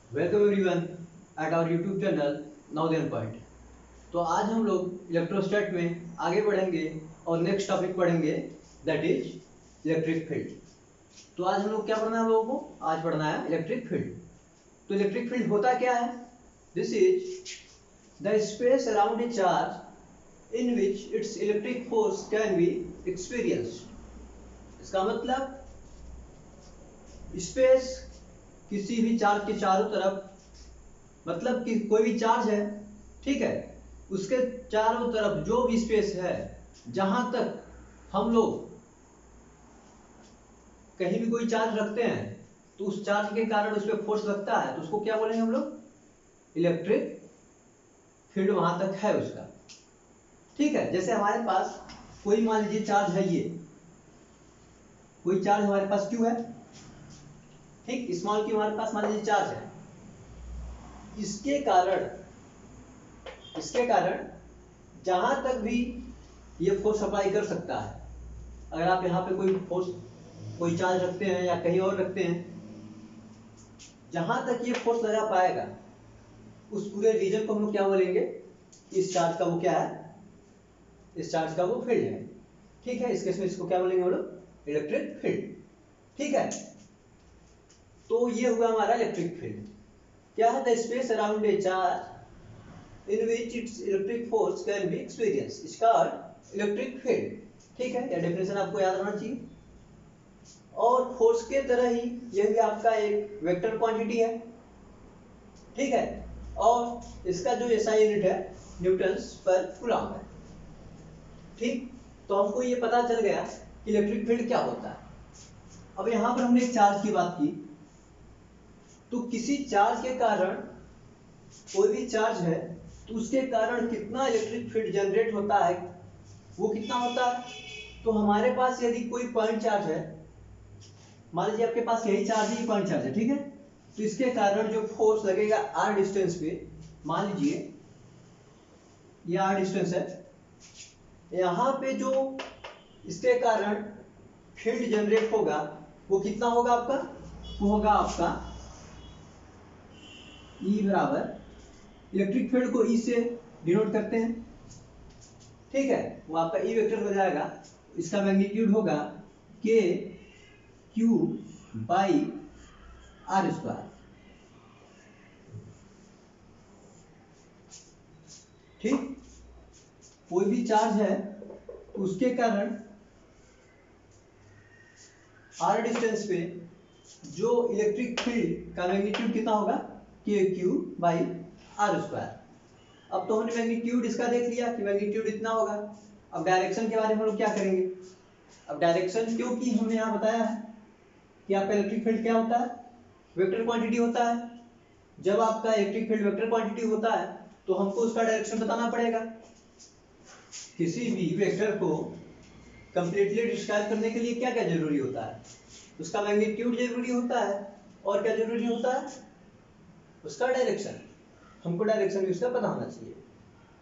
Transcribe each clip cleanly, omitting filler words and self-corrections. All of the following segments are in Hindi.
Welcome everyone at our YouTube channel Navodaya point. तो आज हम लोग इलेक्ट्रोस्टैट में आगे बढ़ेंगे और नेक्स्ट टॉपिक पढ़ेंगे दैट इज इलेक्ट्रिक फील्ड। तो आज हम लोग क्या पढ़ना है, हम लोगों को आज पढ़ना है इलेक्ट्रिक फील्ड। तो इलेक्ट्रिक फील्ड होता क्या है? This is the space around a charge in which it's electric force can be experienced. इसका मतलब स्पेस किसी भी चार्ज के चारों तरफ, मतलब कि कोई भी चार्ज है, ठीक है, उसके चारों तरफ जो भी स्पेस है, जहां तक हम लोग कहीं भी कोई चार्ज रखते हैं तो उस चार्ज के कारण उस पर फोर्स लगता है, तो उसको क्या बोलेंगे हम लोग? इलेक्ट्रिक फील्ड वहां तक है उसका। ठीक है, जैसे हमारे पास कोई मान लीजिए चार्ज है, ये कोई चार्ज हमारे पास क्यों है, ठीक, स्मॉल क्यू हमारे पास मान लीजिए चार्ज है। इसके कारण जहां तक भी ये फोर्स अप्लाई कर सकता है, अगर आप यहाँ पे कोई चार्ज रखते हैं या कहीं और रखते हैं, जहां तक ये फोर्स लगा पाएगा उस पूरे रीजन को हम लोग क्या बोलेंगे? इस चार्ज का वो क्या है? इस चार्ज का वो फील्ड है। ठीक है, इस केस में इसको क्या बोलेंगे हम लोग? Electric field. ठीक है, तो ये हुआ हमारा इलेक्ट्रिक फील्ड। क्या है? The space around a charge in which it's electric force can be experience is called electric field. ठीक है, यह डेफिनेशन आपको याद रहना चाहिए। और फोर्स के तरह ही यह भी आपका एक वेक्टर क्वांटिटी है। ठीक है, और इसका जो एसआई यूनिट है न्यूटन्स पर कूलम्ब है। ठीक, तो हमको ये पता चल गया कि इलेक्ट्रिक फील्ड क्या होता है। अब यहां पर हमने एक चार्ज की बात की, तो किसी चार्ज के कारण, कोई भी चार्ज है तो उसके कारण कितना इलेक्ट्रिक फील्ड जनरेट होता है, वो कितना होता है? तो हमारे पास यदि कोई पॉइंट चार्ज है, मान लीजिए आपके पास यही चार्ज ही पॉइंट चार्ज है, ठीक है, तो इसके कारण जो फोर्स लगेगा आर डिस्टेंस पे, मान लीजिए ये आर डिस्टेंस है, यहां पे जो इसके कारण फील्ड जनरेट होगा वो कितना होगा आपका? वो होगा आपका E बराबर, इलेक्ट्रिक फील्ड को E से डिनोट करते हैं, ठीक है, वो आपका E वेक्टर हो जाएगा। इसका मैग्नीट्यूड होगा K Q by R square. ठीक, कोई भी चार्ज है तो उसके कारण आर डिस्टेंस पे जो इलेक्ट्रिक फील्ड का मैग्नीट्यूड कितना होगा? K Q by R square. अब तो हमने मैग्नीट्यूड इसका देख लिया कि मैग्नीट्यूड इतना होगा। अब डायरेक्शन के बारे में हम लोग क्या करेंगे? अब डायरेक्शन, क्योंकि हमने यहाँ बताया है कि आपका इलेक्ट्रिक फील्ड क्या होता है? वेक्टर क्वांटिटी होता है। जब आपका इलेक्ट्रिक फील्ड वेक्टर क्वांटिटी होता है तो हमको उसका डायरेक्शन बताना पड़ेगा। किसी भी वेक्टर को कंप्लीटली डिस्क्राइब करने के लिए क्या क्या जरूरी होता है? उसका मैग्नीट्यूड जरूरी होता है, और क्या जरूरी होता है? उसका डायरेक्शन। हमको डायरेक्शन भी उसका पता होना चाहिए।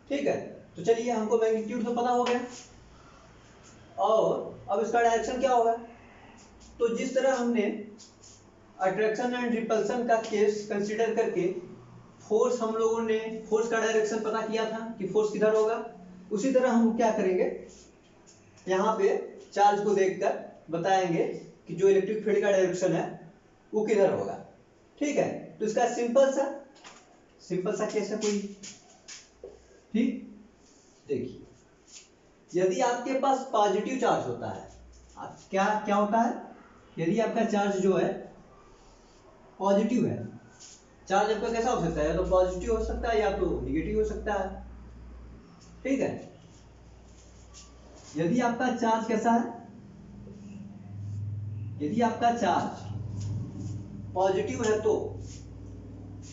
ठीक है, तो चलिए, हमको मैग्नीट्यूड तो पता हो गया, और अब इसका डायरेक्शन क्या होगा? तो जिस तरह हमने अट्रैक्शन एंड रिपल्सन का केस कंसीडर करके फोर्स, हम लोगों ने फोर्स का डायरेक्शन पता किया था कि फोर्स किधर होगा, उसी तरह हम क्या करेंगे, यहाँ पे चार्ज को देखकर बताएंगे कि जो इलेक्ट्रिक फील्ड का डायरेक्शन है वो किधर होगा। ठीक है, तो इसका सिंपल सा केस है कोई। ठीक, देखिए, यदि आपके पास पॉजिटिव चार्ज होता है, क्या क्या होता है? यदि आपका चार्ज जो है पॉजिटिव है, चार्ज आपका कैसा हो सकता है? या तो पॉजिटिव हो सकता है या तो निगेटिव हो सकता है। ठीक है, यदि आपका चार्ज कैसा है? यदि आपका चार्ज पॉजिटिव है तो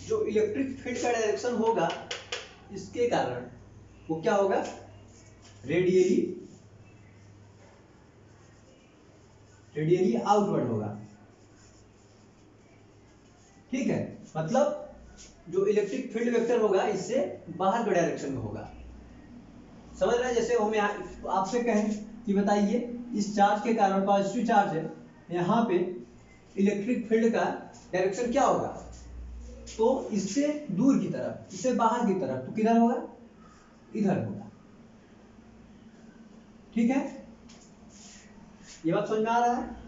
जो इलेक्ट्रिक फील्ड का डायरेक्शन होगा, इसके कारण वो क्या होगा? रेडियली आउटवर्ड होगा। ठीक है, मतलब जो इलेक्ट्रिक फील्ड वेक्टर होगा इससे बाहर के डायरेक्शन में होगा। समझ रहे हैं? जैसे हम आपसे कहें कि बताइए, इस चार्ज के कारण, पॉजिटिव चार्ज है, यहाँ पे इलेक्ट्रिक फील्ड का डायरेक्शन क्या होगा? तो इससे दूर की तरफ, इससे बाहर की तरफ, तो किधर होगा? इधर होगा। ठीक है, ये बात समझ में आ रहा है?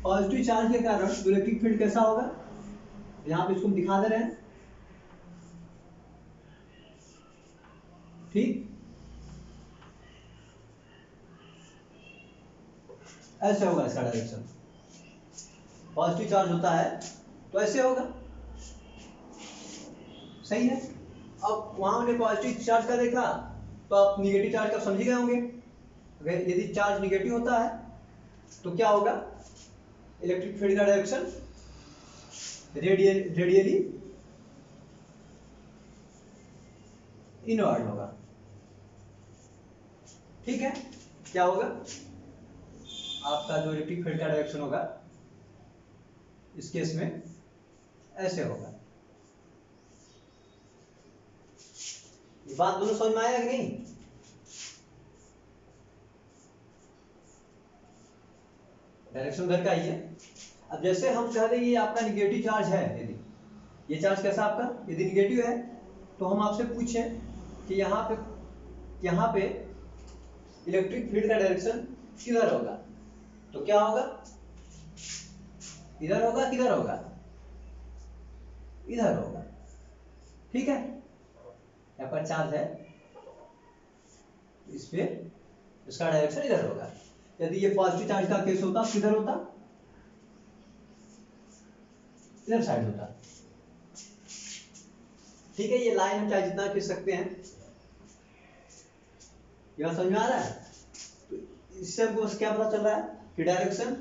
पॉजिटिव चार्ज के कारण इलेक्ट्रिक फील्ड कैसा होगा, यहाँ पे इसको हम दिखा दे रहे हैं। ठीक, ऐसे होगा इसका डायरेक्शन। पॉजिटिव चार्ज होता है तो ऐसे होगा, सही है। अब वहां हमने पॉजिटिव चार्ज का देखा, तो आप निगेटिव चार्ज का समझ गए होंगे। अगर यदि चार्ज निगेटिव होता है तो क्या होगा, इलेक्ट्रिक फील्ड का डायरेक्शन रेडियली इनवर्ड होगा। ठीक है, क्या होगा, आपका जो इलेक्ट्रिक फील्ड का डायरेक्शन होगा इस केस में ऐसे होगा। ये बात दोनों समझ में आया कि नहीं? डायरेक्शन उधर का ही है। अब जैसे हम कह रहे ये आपका निगेटिव चार्ज है, यदि ये चार्ज कैसा आपका, यदि निगेटिव है तो हम आपसे पूछें कि यहाँ पे इलेक्ट्रिक फील्ड का डायरेक्शन किधर होगा, तो क्या होगा, इधर होगा, किधर होगा, इधर होगा। ठीक है, यहाँ पर चार्ज है, इस पे इसका डायरेक्शन इधर होगा। यदि ये पॉजिटिव चार्ज का केस होता किधर होता, इधर साइड होता। ठीक है, ये लाइन हम चाहे जितना खींच सकते हैं। यह समझ में आ रहा है? तो इससे हमको क्या पता चल रहा है कि डायरेक्शन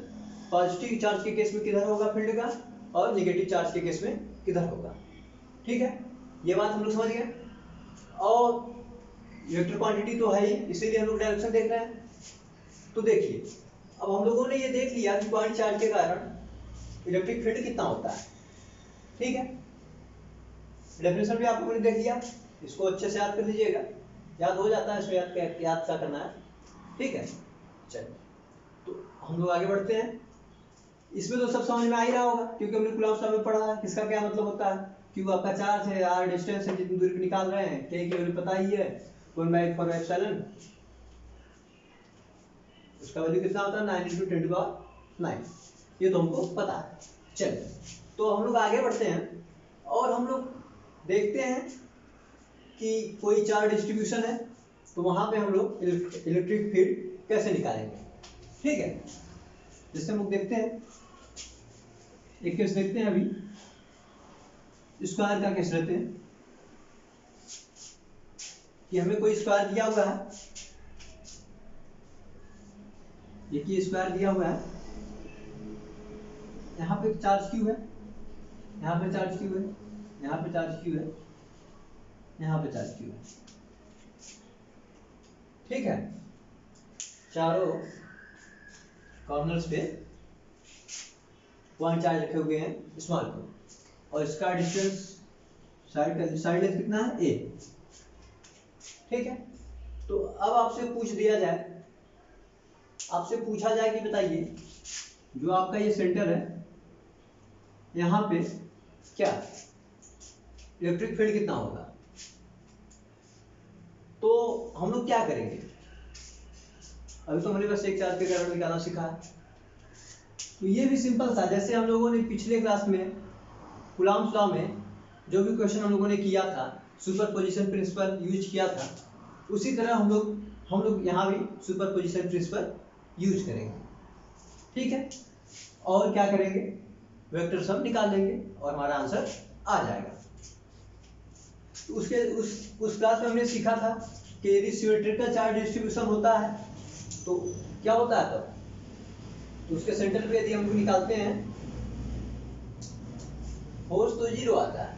पॉजिटिव चार्ज के केस में किधर होगा फील्ड का, और नेगेटिव चार्ज के केस में किधर होगा। ठीक है, ये बात हम लोग समझ गए। और वेक्टर क्वांटिटी तो है ही, इसीलिए हम लोग डायरेक्शन देख रहे हैं। तो देखिए, अब हम लोगों ने ये देख लिया कि पॉइंट चार्ज के कारण इलेक्ट्रिक फील्ड कितना होता है। ठीक है, डेफिनेशन भी आप लोगों ने देख लिया, इसको अच्छे से याद कर लीजिएगा, याद हो जाता है, इसमें याद क्या करना है। ठीक है, चलिए तो हम लोग आगे बढ़ते हैं। इसमें तो सब समझ में आ ही रहा होगा, क्योंकि हमने कूलम्ब लॉ में पढ़ा है किसका क्या मतलब होता है। क्यों आपका चार्ज है, आर डिस्टेंस है, जितनी दूरी पे निकाल रहे हैं, के की वैल्यू पता ही है, 1/4 उसका वैल्यू कितना होता है, 9 × 10⁹, ये तो हमको पता है। चलिए तो हम लोग आगे बढ़ते हैं और हम लोग देखते हैं कि कोई चार्ज डिस्ट्रीब्यूशन है तो वहां पे हम लोग इलेक्ट्रिक फील्ड कैसे निकालेंगे। ठीक है, जैसे हम लोग देखते हैं, एक केस देखते हैं अभी, स्क्वायर का केस लेते हैं कि हमें कोई स्क्वायर दिया हुआ है, ये स्क्वायर दिया हुआ है, यहाँ पे चार्ज क्यू है, यहाँ पे चार्ज क्यू है, यहाँ पे चार्ज क्यू है, यहाँ पे चार्ज क्यू है। ठीक है, चारों कॉर्नर्स पे पॉइंट चार्ज रखे हुए हैं स्मॉल को, और इसका डिस्टेंस साइड लेंथ कितना है, a। ठीक है, तो अब आपसे पूछा जाए कि बताइए, जो आपका ये सेंटर है, यहाँ पे क्या इलेक्ट्रिक फील्ड कितना होगा। तो हम लोग क्या करेंगे, अभी तो हमने बस एक चार्ज के कारण निकालना सीखा है। तो ये भी सिंपल था, जैसे हम लोगों ने पिछले क्लास में कूलम्ब लॉ में जो भी क्वेश्चन हम लोगों ने किया था, सुपरपोजिशन प्रिंसिपल यूज किया था, उसी तरह हम लोग यहाँ भी सुपरपोजिशन प्रिंसिपल यूज करेंगे। ठीक है, और क्या करेंगे, वेक्टर सम निकाल लेंगे और हमारा आंसर आ जाएगा। तो उस क्लास में हमने सीखा था कि यदि सिमेट्रिकल चार्ज डिस्ट्रीब्यूशन होता है तो क्या होता है, तो उसके सेंटर पे यदि हम लोग निकालते हैं, फोर्स तो 0 आता है,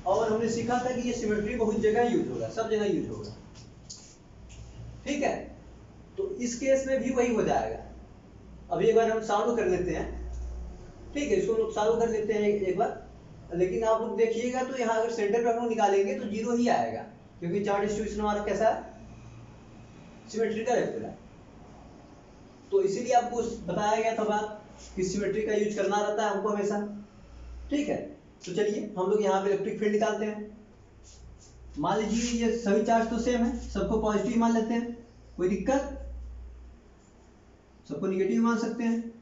और हमने सीखा था कि ये सिमेट्री बहुत जगह यूज होगा, सब जगह यूज होगा। ठीक है, तो इस केस में भी वही हो जाएगा। अभी एक बार हम सॉल्व कर लेते हैं। ठीक है, इसको लोग सॉल्व कर लेते हैं एक बार, लेकिन आप लोग देखिएगा तो यहाँ अगर सेंटर पे हम लोग निकालेंगे तो 0 ही आएगा, क्योंकि चार्ज डिस्ट्रीब्यूशन हमारा कैसा है, सिमेट्रिकल है पूरा। तो इसीलिए आपको बताया गया था बात कि सिमेट्री का यूज करना रहता है हमको हमेशा। ठीक है, तो चलिए हम लोग यहाँ पे इलेक्ट्रिक फील्ड निकालते हैं। मान लीजिए ये सभी चार्ज तो सेम है, सबको पॉजिटिव मान लेते हैं, कोई दिक्कत? सबको निगेटिव मान सकते हैं,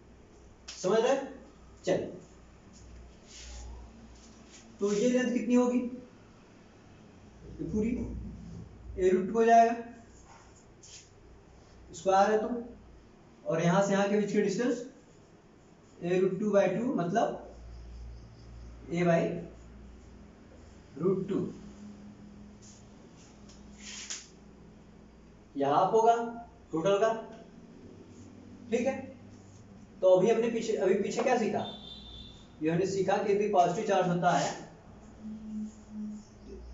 समझ रहे? चलिए, तो ये लेंथ कितनी होगी? ये पूरी a√2 हो जाएगा, स्क्वायर है तो, और यहां से यहां के बीच की डिस्टेंस a√2/2 मतलब a/√2। यहां आप होगा टोटल का, ठीक है। तो अभी पीछे क्या सीखा? ये हमने सीखा कि यदि पॉजिटिव चार्ज होता है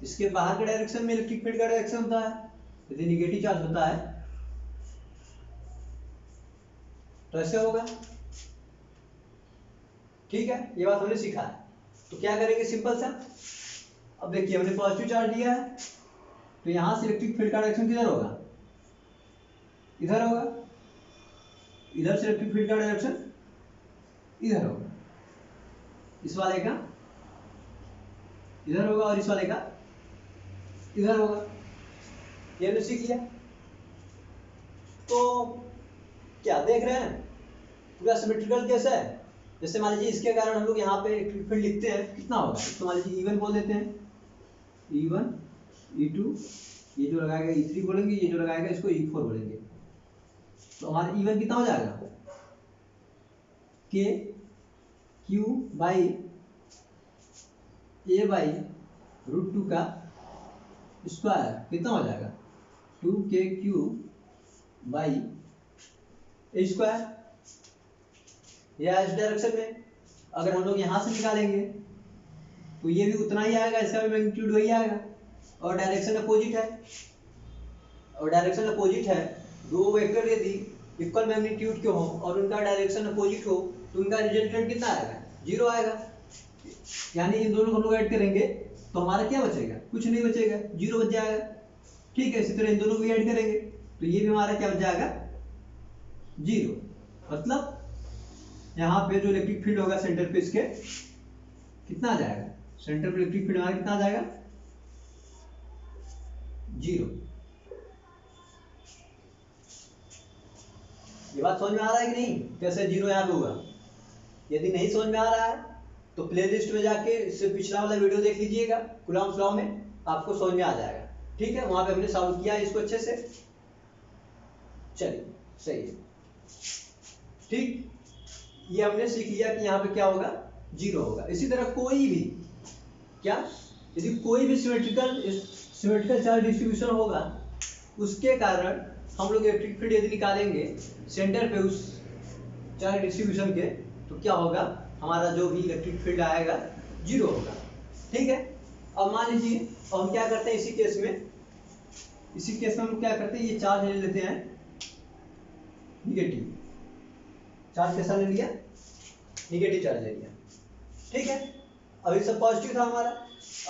इसके बाहर के डायरेक्शन में इलेक्ट्रिक फील्ड का डायरेक्शन होता है, यदि निगेटिव चार्ज होता है तो ऐसे होगा, ठीक है। ये बात हमने सीखा है। तो क्या करेंगे, सिंपल सा, अब देखिए हमने पॉजिटिव चार्ज लिया है तो यहां से इलेक्ट्रिक फील्ड का डायरेक्शन किधर होगा? इधर होगा। इधर से इलेक्ट्रिक फील्ड का डायरेक्शन इधर होगा, इस वाले का इधर होगा और इस वाले का इधर होगा। ये हमने सीख लिया। तो क्या देख रहे हैं, पूरा सिमेट्रिकल केस है। जैसे मान लीजिए इसके कारण हम लोग यहाँ पे इलेक्ट्रिक फील्ड लिखते हैं, कितना होगा? तो मान लीजिए E1 बोल देते हैं, E1 E2, ये जो लगाएगा E3 बोलेंगे, ये जो लगाएगा इसको E4 बोलेंगे। तो हमारा E1 कितना हो जाएगा? K Q बाई A/√2 का स्क्वायर कितना हो जाएगा? 2KQ by A square. यह इस डायरेक्शन में, अगर हम लोग यहाँ से निकालेंगे तो ये भी उतना ही आएगा, इसका भी मैग्नीट्यूड वही आएगा, और डायरेक्शन अपोजिट है। और डायरेक्शन अपोजिट है, दो वेक्टर यदि इक्वल मैग्नीट्यूड के हो और उनका डायरेक्शन अपोजिट हो तो उनका रिजल्टेंट कितना आएगा? 0 आएगा। यानी इन दोनों को हम लोग ऐड करेंगे तो हमारा क्या बचेगा? कुछ नहीं बचेगा, 0 बच जाएगा, ठीक है। इसी तरह इन दोनों को भी ऐड करेंगे तो ये भी हमारा क्या बच जाएगा? 0। मतलब यहाँ पे जो इलेक्ट्रिक फील्ड होगा सेंटर पे इसके कितना आ जाएगा? सेंटर पे इलेक्ट्रिक फील्ड हमारा कितना आ जाएगा? 0। ये बात समझ में आ रहा है कि नहीं, कैसे 0 यहाँ पे होगा? यदि नहीं समझ में आ रहा है तो प्लेलिस्ट में जाके इससे पिछला वाला वीडियो देख लीजिएगा, कूलॉम्स लॉ में, आपको समझ में आ जाएगा, ठीक है। वहां पे हमने सॉल्व किया इसको अच्छे से। चलिए, सही है, ठीक। ये हमने सीख लिया कि यहाँ पे क्या होगा? 0 होगा। इसी तरह कोई भी क्या, यदि कोई भी सिमेट्रिकल चार्ज डिस्ट्रीब्यूशन होगा, उसके कारण हम लोग इलेक्ट्रिक फील्ड यदि निकालेंगे सेंटर पे उस चार्ज डिस्ट्रीब्यूशन के, तो क्या होगा? हमारा जो भी इलेक्ट्रिक फील्ड आएगा 0 होगा, ठीक है। अब मान लीजिए, अब हम क्या करते हैं इसी केस में हम क्या करते हैं, ये चार्ज ले लेते हैं निगेटिव चार्ज। कैसा ले लिया? निगेटिव चार्ज ले लिया, ठीक है। अभी सब पॉजिटिव था हमारा,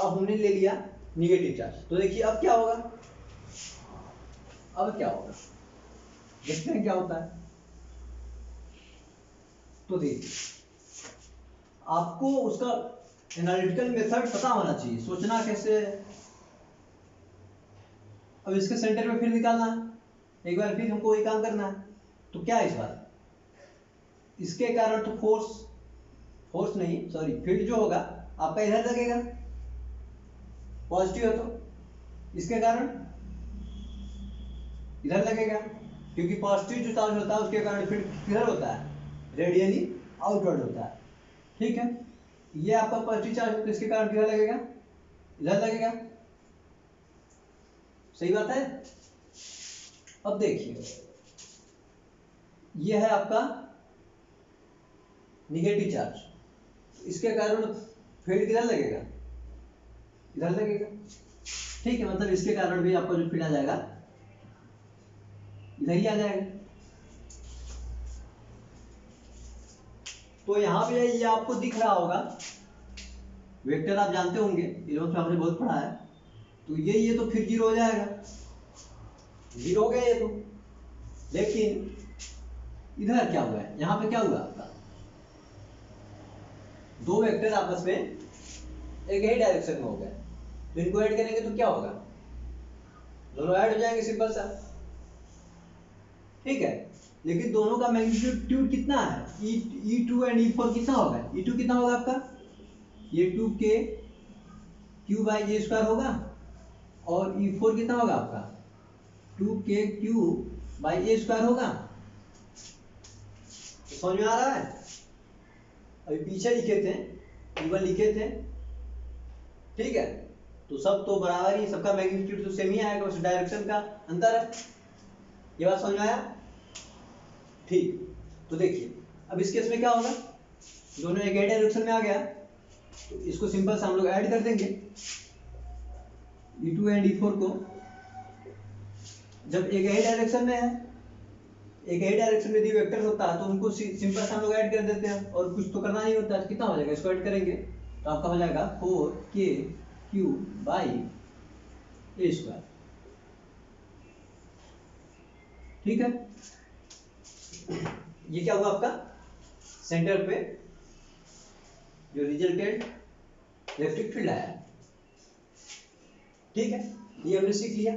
अब हमने ले लिया निगेटिव चार्ज। तो देखिए अब क्या होगा, देखते हैं क्या होता है। तो देखिए, आपको उसका एनालिटिकल मेथड पता होना चाहिए, सोचना कैसे। अब इसके सेंटर में फिर निकालना है, एक बार फिर हमको वही काम करना है। तो क्या है इस बार, इसके कारण तो फोर्स नहीं, सॉरी, फील्ड जो होगा आपका इधर लगेगा, पॉजिटिव है तो इसके कारण इधर लगेगा, क्योंकि पॉजिटिव जो चार्ज होता है उसके कारण फील्ड किधर होता है? रेडियली आउटवर्ड होता है, ठीक है। ये आपका पॉजिटिव चार्ज है तो इसके कारण किधर लगेगा? इधर लगेगा, सही बात है। अब देखिए, ये है आपका निगेटिव चार्ज, इसके कारण फील्ड किधर लगेगा? इधर लगेगा, ठीक है। मतलब इसके कारण भी आपका जो फील्ड आ जाएगा इधर ही आ जाएगा। तो यहां पे ये आपको दिख रहा होगा, वेक्टर आप जानते होंगे, 11th में आपने बहुत पढ़ा है। तो ये तो फिर 0 हो जाएगा, 0 हो गया ये तो। लेकिन इधर क्या हुआ है, यहाँ पे क्या हुआ आपका? दो वेक्टर आपस में एक ही डायरेक्शन में हो गए, तो इनको ऐड करेंगे तो क्या होगा, दोनों ऐड हो जाएंगे, सिंपल सा। ठीक है, लेकिन दोनों का मैग्नीट्यूड कितना है, E2 एंड E4 कितना होगा, E2 कितना होगा आपका, ये 2k Q by A square होगा, और E4 कितना होगा आपका 2k Q by A square होगा। तो समझ में आ रहा है, अभी पीछे लिखे थे E1 लिखे थे, ठीक है, तो सब तो बराबर ही, सबका मैग्नीट्यूड तो सेम ही आएगा, उस डायरेक्शन का अंतर है। ये बात समझ में आया, ठीक। तो देखिए अब इस केस में क्या होगा, दोनों एक ही डायरेक्शन में आ गया, तो इसको सिंपल सा हम लोग ऐड कर देंगे, E2 एंड E4 को। जब एक ही डायरेक्शन में है, एक ही डायरेक्शन में यदि वेक्टर होता है तो उनको सिंपल सा हम लोग ऐड कर देते हैं, और कुछ तो करना नहीं होता है। कितना हो जाएगा, इसको ऐड करेंगे तो आपका हो जाएगा 4k Q by A square. ठीक है, ये क्या हुआ आपका, सेंटर पे जो रिजल्टेंट इलेक्ट्रिक फील्ड आया। ठीक है, ये हमने सीख लिया।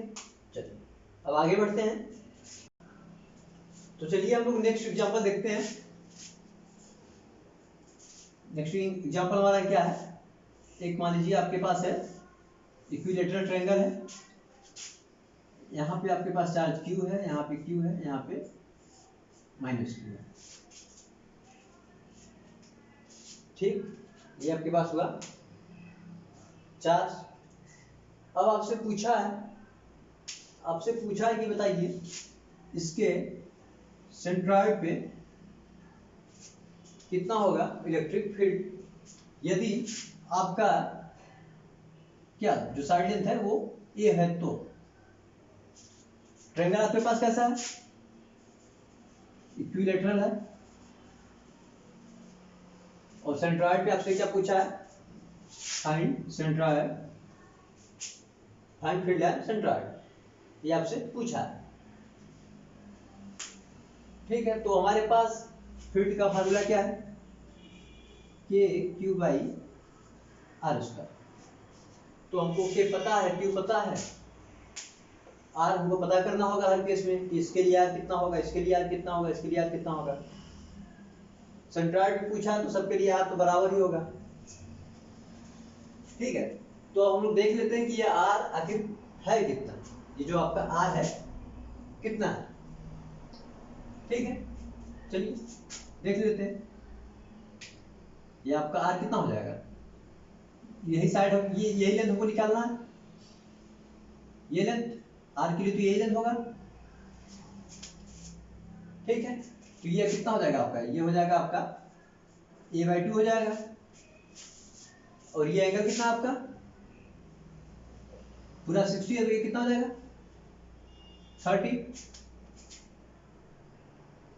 चलिए अब आगे बढ़ते हैं। तो चलिए हम लोग नेक्स्ट एग्जांपल देखते हैं। नेक्स्ट एग्जांपल हमारा क्या है, एक मान लीजिए आपके पास है इक्विलेटरल ट्रायंगल है, यहाँ पे आपके पास चार्ज Q है, यहाँ पे Q है, यहाँ पे -Q है। ठीक, ये आपके पास हुआ चार्ज। अब आपसे पूछा है कि बताइए इसके सेंट्रॉइड पे कितना होगा इलेक्ट्रिक फील्ड यदि आपका क्या जो साइड लेंथ है वो a है। तो ट्रायंगल आपके पास कैसा है, इक्विलेटरल है, और सेंट्रॉइड पे आपसे क्या पूछा है, फाइंड सेंट्रॉइड, फाइंड फील्ड है सेंट्रॉइड, ये आपसे पूछा है। ठीक है, तो हमारे पास फील्ड का फार्मूला क्या है, k q by R square. तो हमको k पता है, q पता है, r हमको पता करना होगा हर केस में, इसके लिए r कितना होगा, इसके लिए r कितना होगा, इसके लिए r कितना होगा। सेंट्रॉइड भी पूछा तो सबके लिए r तो बराबर ही होगा। ठीक है, तो हम लोग देख लेते हैं कि ये r आखिर है कितना, ये जो आपका r है कितना है। ठीक है, चलिए देख लेते हैं, ये आपका r कितना हो जाएगा, यही साइड, ये यही लेंथ हमको निकालना है, ये लेंथ r के लिए तो यही लेंथ होगा। ठीक है, तो ये कितना हो जाएगा आपका, ये हो जाएगा आपका a/2 हो जाएगा, और ये एंगल कितना आपका पूरा 60 है, तो ये कितना हो जाएगा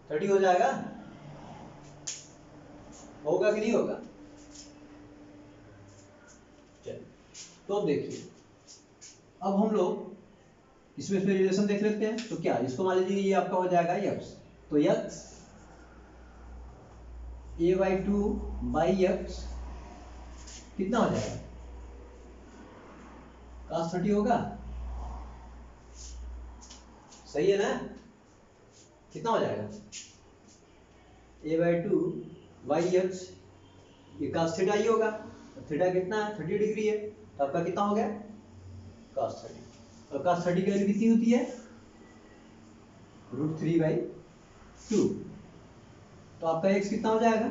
30 हो जाएगा, होगा कि नहीं होगा। चलिए तो अब देखिए, अब हम लोग इसमें रिलेशन देख लेते हैं। तो क्या, इसको मान लीजिए ये आपका हो जाएगा x, तो x a/2 बाई x कितना हो जाएगा, cos 30 होगा, सही है ना, कितना हो जाएगा a/2 बाई x, ये cos थीटा ही होगा, तो थीटा कितना है 30 डिग्री है, तो आपका कितना हो गया cos 30, और cos 30 की वैल्यू कितनी होती है √3/2, तो आपका x कितना हो जाएगा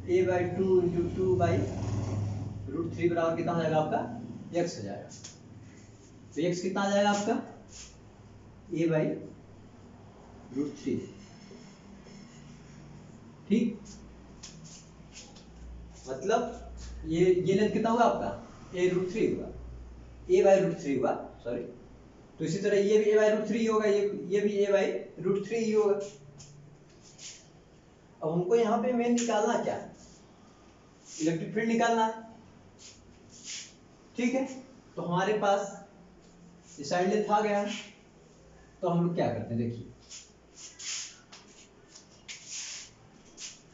a/2 × 2/√3 बराबर कितना हो जाएगा आपका x हो जाएगा। तो x कितना आ जाएगा आपका a/√3। ठीक, मतलब ये लेंथ कितना होगा आपका a√3 होगा, a/√3 होगा, सॉरी। तो इसी तरह ये भी a/√3 होगा, ये भी a/√3 ही होगा। अब हमको यहाँ पे मेन निकालना क्या है, इलेक्ट्रिक फील्ड निकालना है। ठीक है, तो हमारे पास ये साइड लेंथ आ गया, तो हम लोग क्या करते हैं, देखिए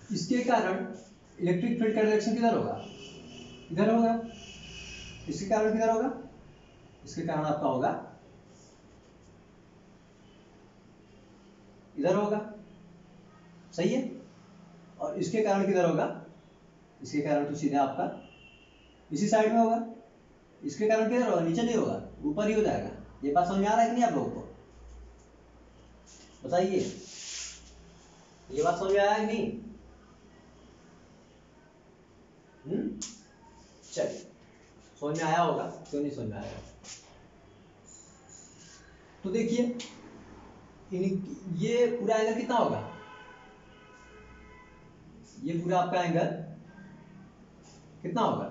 इसके कारण इलेक्ट्रिक फील्ड का डायरेक्शन किधर होगा, इधर होगा। इसके कारण किधर होगा, इसके कारण आपका होगा इधर होगा, सही है। और इसके कारण किधर होगा, इसके कारण तो सीधा आपका इसी साइड में होगा। इसके कारण किधर होगा, नीचे नहीं होगा, ऊपर ही हो जाएगा। ये बात समझ में आ रहा है कि नहीं आप लोगों को, बताइए, ये बात समझ में आया कि नहीं। चलिए, समझ में आया होगा, क्यों नहीं समझ में आएगा। तो देखिए ये पूरा एंगल कितना होगा, ये पूरा आपका एंगल कितना होगा,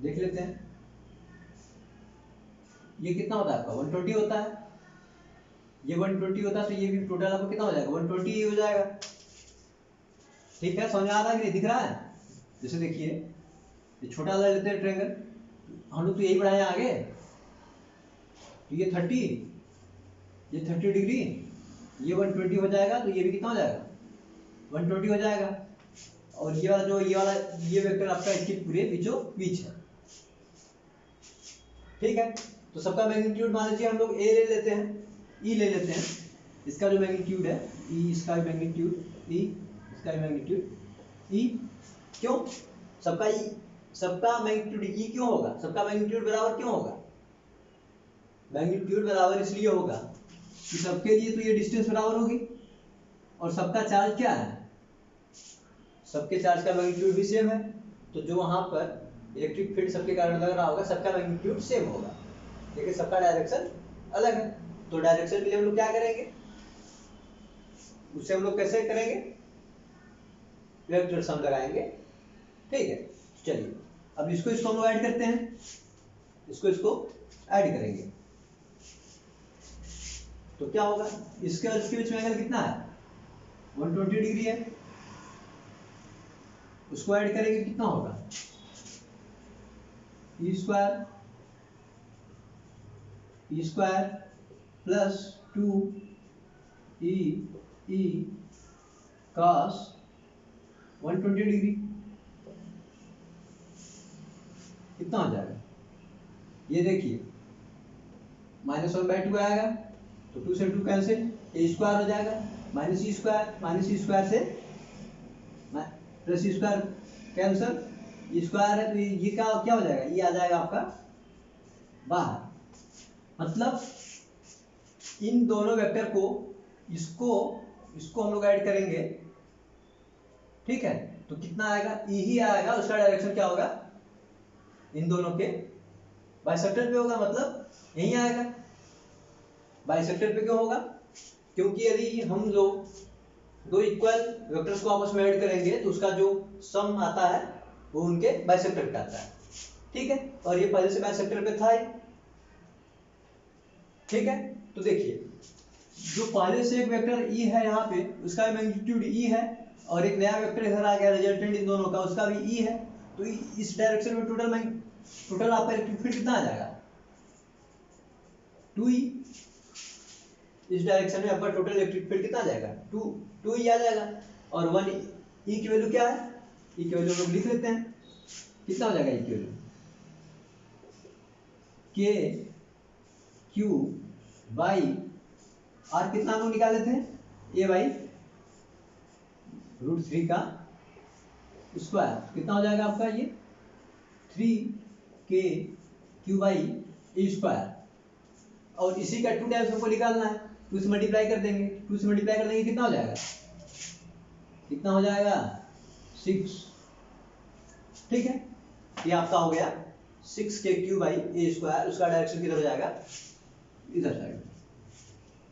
देख लेते हैं। ये कितना होता है आपका 120 होता है, ये 120 होता है, तो ये भी टोटल आपको कितना हो जाएगा 120 ही हो जाएगा। ठीक है, समझ में आ रहा है कि नहीं, दिख रहा है। जैसे देखिए ये छोटा ले लेते हैं ट्रायंगल, हम लोग तो यही बढ़ाए आगे, तो ये 30, ये 30 डिग्री, ये 120 हो जाएगा, तो ये भी कितना हो जाएगा 120 हो जाएगा। और ये वाला जो ये वेक्टर आपका इसके पूरे बीचों बीच है। ठीक है, तो सबका मैग्नीट्यूड मान लीजिए हम लोग ए ले लेते हैं, ई ले लेते हैं। इसका जो मैग्नीट्यूड है ई, इसका मैग्नीट्यूड ई, इसका मैग्नीट्यूड ई। क्यों सबका ई, सबका मैग्नीट्यूड ई क्यों होगा, सबका मैग्नीट्यूड बराबर क्यों होगा, मैग्नीट्यूड बराबर इसलिए होगा कि सबके लिए तो ये डिस्टेंस बराबर होगी, और सबका चार्ज क्या है, सबके चार्ज का मैग्नीट्यूड भी सेम है। तो जो वहां पर इलेक्ट्रिक फील्ड सबके कारण लग रहा होगा, सबका मैग्नीट्यूड सेम होगा, लेकिन सबका डायरेक्शन अलग है। तो डायरेक्शन के लिए हम लोग क्या करेंगे, उससे हम लोग कैसे करेंगे, वेक्टर सम लगाएंगे। ठीक है, चलिए अब इसको हम लोग ऐड करते हैं, इसको ऐड करेंगे तो क्या होगा, इसके और इसके बीच में एंगल कितना है 120 डिग्री है, उसको ऐड करेंगे कितना होगा ई स्क्वायर प्लस 2 ई cos 120 डिग्री, कितना हो जाएगा, ये देखिए -1/2 आएगा, तो 2 से 2 कैंसिल, ए स्क्वायर हो जाएगा, माइनस ई स्क्वायर से plus E square cancel, E square है तो ये क्या हो जाएगा, ये आ जाएगा आपका बाहर। मतलब इन दोनों वेक्टर को, इसको हम लोग ऐड करेंगे। ठीक है, तो कितना आएगा, ई ही आएगा, उसका डायरेक्शन क्या होगा, इन दोनों के बाइसेक्टर पे होगा, मतलब यही आएगा। बाइसेक्टर पे क्यों होगा, क्योंकि यदि हम लोग दो इक्वल वेक्टर्स को आपस में ऐड करेंगे तो उसका जो सम आता है वो उनके बाइसेक्टर पे आता है। ठीक है, और ये पहले से बाइसेक्टर पे था ही। ठीक है, तो देखिए जो पहले से एक वेक्टर ई है यहाँ पे, उसका मैग्नीट्यूड ई है, और एक नया वेक्टर इधर आ गया रिजल्टेंट इन दोनों का, उसका भी ई है। तो इस डायरेक्शन में टोटल आपका इलेक्ट्रिक फील्ड कितना आ जाएगा 2e। इस डायरेक्शन में आपका टोटल इलेक्ट्रिक फील्ड कितना आ जाएगा 2e आ जाएगा। और 1 ई की वैल्यू क्या है, ई की वैल्यू लोग लिख लेते हैं, कितना हो जाएगा ई की वैल्यू के क्यू बाई आर, कितना हम लोग निकाले थे ए बाई √3 का स्क्वायर, कितना हो जाएगा आपका ये 3k Q by A square. और इसी का 2 टाइम्स हमको निकालना है, 2 से मल्टीप्लाई कर देंगे, 2 से मल्टीप्लाई कर देंगे कितना हो जाएगा, कितना हो जाएगा 6। ठीक है, ये आपका हो गया 6k Q by A square, उसका डायरेक्शन किधर हो जाएगा, इधर साइड।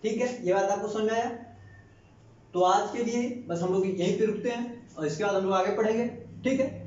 ठीक है, ये बात आपको समझ में आया। तो आज के लिए बस हम लोग यहीं पे रुकते हैं, और इसके बाद हम लोग आगे पढ़ेंगे। ठीक है।